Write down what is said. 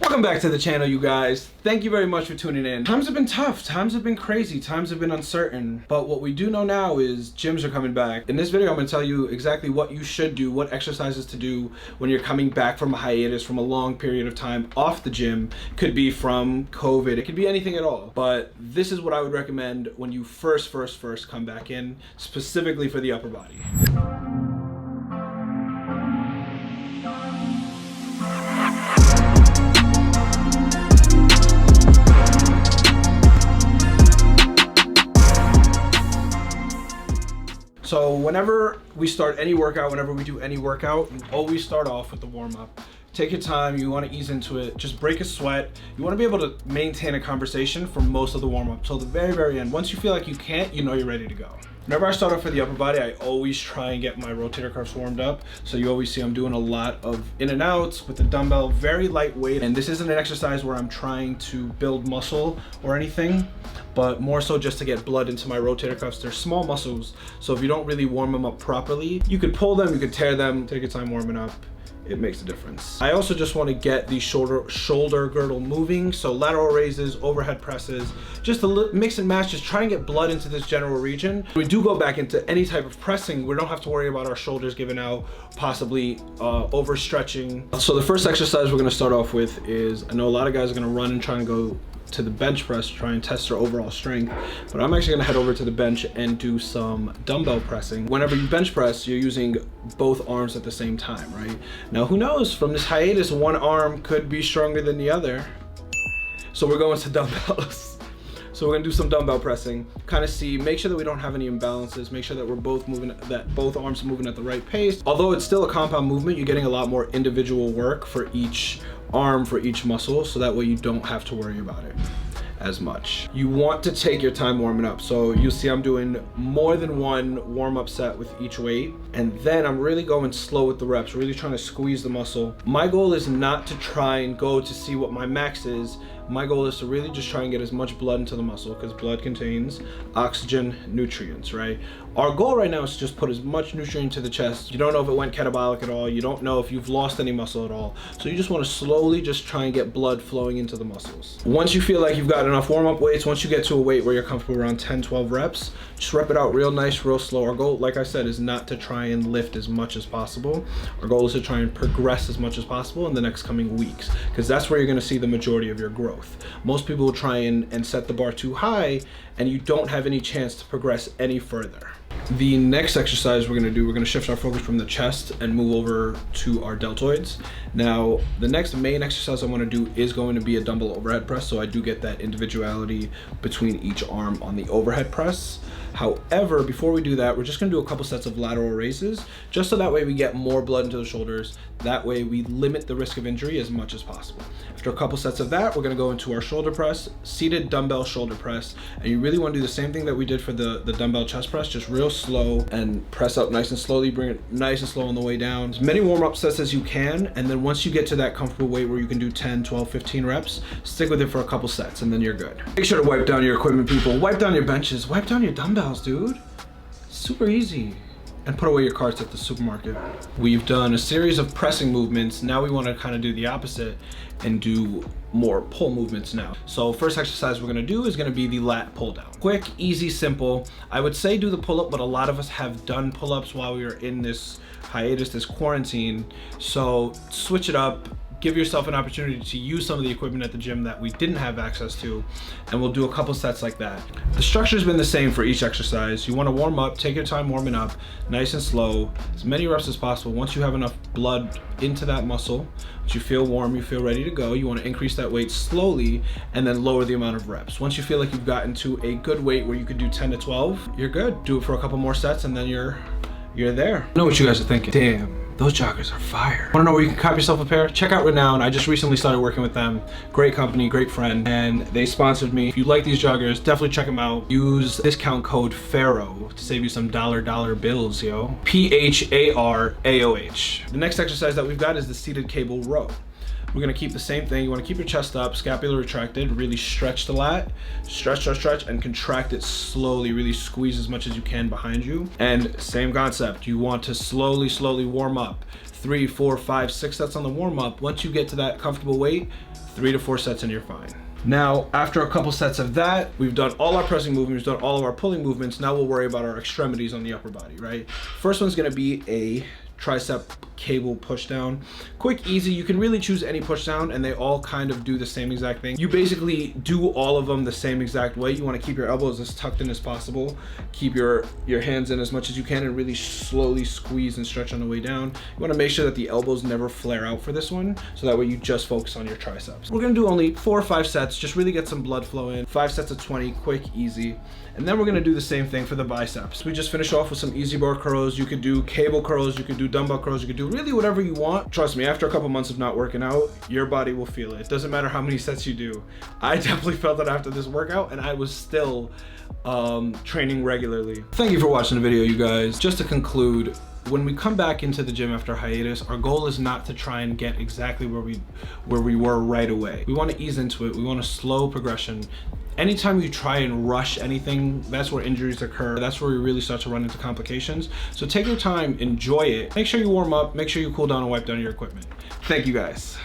Welcome back to the channel, you guys. Thank you very much for tuning in. Times have been tough, times have been crazy, times have been uncertain, but what we do know now is gyms are coming back. In this video, I'm gonna tell you exactly what you should do, what exercises to do when you're coming back from a hiatus, from a long period of time off the gym. Could be from COVID, it could be anything at all, but this is what I would recommend when you first come back in, specifically for the upper body. So whenever we start any workout, whenever we do any workout, you always start off with the warm-up. Take your time, you want to ease into it, just break a sweat. You want to be able to maintain a conversation for most of the warm-up till the very end. Once you feel like you can't, you know you're ready to go. Whenever I start off for the upper body, I always try and get my rotator cuffs warmed up. So you always see I'm doing a lot of in and outs with the dumbbell, very lightweight. And this isn't an exercise where I'm trying to build muscle or anything, but more so just to get blood into my rotator cuffs. They're small muscles, so if you don't really warm them up properly, you could pull them, you could tear them. Take your time warming up. It makes a difference. I also just want to get the shoulder girdle moving. So lateral raises, overhead presses, just a mix and match, just try and get blood into this general region. We do go back into any type of pressing. We don't have to worry about our shoulders giving out, possibly overstretching. So the first exercise we're gonna start off with is, I know a lot of guys are gonna run and try and go to the bench press, try and test their overall strength, but I'm actually gonna head over to the bench and do some dumbbell pressing. Whenever you bench press, you're using both arms at the same time, right? Now, who knows, from this hiatus, one arm could be stronger than the other. So we're going to dumbbells. So we're gonna do some dumbbell pressing, kind of see, make sure that we don't have any imbalances, make sure that we're both moving, that both arms are moving at the right pace. Although it's still a compound movement, you're getting a lot more individual work for each arm, for each muscle, so that way you don't have to worry about it as much. You want to take your time warming up. So you'll see I'm doing more than one warm-up set with each weight, and then I'm really going slow with the reps, really trying to squeeze the muscle. My goal is not to try and go to see what my max is. My goal is to really just try and get as much blood into the muscle, because blood contains oxygen, nutrients, right? Our goal right now is to just put as much nutrient to the chest. You don't know if it went catabolic at all. You don't know if you've lost any muscle at all. So you just want to slowly just try and get blood flowing into the muscles. Once you feel like you've got enough warm-up weights, once you get to a weight where you're comfortable around 10, 12 reps, just rep it out real nice, real slow. Our goal, like I said, is not to try and lift as much as possible. Our goal is to try and progress as much as possible in the next coming weeks, because that's where you're going to see the majority of your growth. Most people will try and set the bar too high, and you don't have any chance to progress any further. The next exercise we're gonna shift our focus from the chest and move over to our deltoids. Now, the next main exercise I wanna do is going to be a dumbbell overhead press, so I do get that individuality between each arm on the overhead press. However, before we do that, we're just gonna do a couple sets of lateral raises, just so that way we get more blood into the shoulders. That way we limit the risk of injury as much as possible. After a couple sets of that, we're gonna go into our shoulder press, seated dumbbell shoulder press. And you really wanna do the same thing that we did for the dumbbell chest press, just real slow and press up nice and slowly, bring it nice and slow on the way down. As many warm-up sets as you can, and then once you get to that comfortable weight where you can do 10, 12, 15 reps, stick with it for a couple sets and then you're good. Make sure to wipe down your equipment, people. Wipe down your benches, wipe down your dumbbells, dude. Super easy. And put away your carts at the supermarket. We've done a series of pressing movements. Now we want to kind of do the opposite and do more pull movements now. So first exercise we're gonna do is gonna be the lat pull down. Quick, easy, simple. I would say do the pull up, but a lot of us have done pull ups while we were in this hiatus, this quarantine. So switch it up. Give yourself an opportunity to use some of the equipment at the gym that we didn't have access to, and we'll do a couple sets like that. The structure's been the same for each exercise. You want to warm up, take your time warming up, nice and slow, as many reps as possible. Once you have enough blood into that muscle, once you feel warm, you feel ready to go, you want to increase that weight slowly and then lower the amount of reps. Once you feel like you've gotten to a good weight where you could do 10 to 12, you're good. Do it for a couple more sets and then you're there. I know what you guys are thinking. Damn. Those joggers are fire. Wanna know where you can cop yourself a pair? Check out Renown. I just recently started working with them. Great company, great friend, and they sponsored me. If you like these joggers, definitely check them out. Use discount code Pharaoh to save you some dollar bills, yo. PHARAOH. The next exercise that we've got is the seated cable row. We're gonna keep the same thing. You wanna keep your chest up, scapula retracted, really stretch the lat, stretch, and contract it slowly, really squeeze as much as you can behind you. And same concept, you want to slowly warm up. 3, 4, 5, 6 sets on the warm up. Once you get to that comfortable weight, 3 to 4 sets and you're fine. Now, after a couple sets of that, we've done all our pressing movements, we've done all of our pulling movements. Now we'll worry about our extremities on the upper body, right? First one's gonna be a tricep cable push down. Quick, easy. You can really choose any push down and they all kind of do the same exact thing. You basically do all of them the same exact way. You want to keep your elbows as tucked in as possible. Keep your hands in as much as you can and really slowly squeeze and stretch on the way down. You want to make sure that the elbows never flare out for this one, so that way you just focus on your triceps. We're going to do only 4 or 5 sets, just really get some blood flow in. 5 sets of 20, quick, easy. And then we're gonna do the same thing for the biceps. We just finish off with some easy bar curls. You could do cable curls, you could do dumbbell curls, you could do really whatever you want. Trust me, after a couple months of not working out, your body will feel it. It doesn't matter how many sets you do. I definitely felt it after this workout and I was still training regularly. Thank you for watching the video, you guys. Just to conclude, when we come back into the gym after hiatus, our goal is not to try and get exactly where we were right away. We want to ease into it. We want a slow progression. Anytime you try and rush anything, that's where injuries occur. That's where we really start to run into complications. So take your time, enjoy it. Make sure you warm up, make sure you cool down and wipe down your equipment. Thank you guys.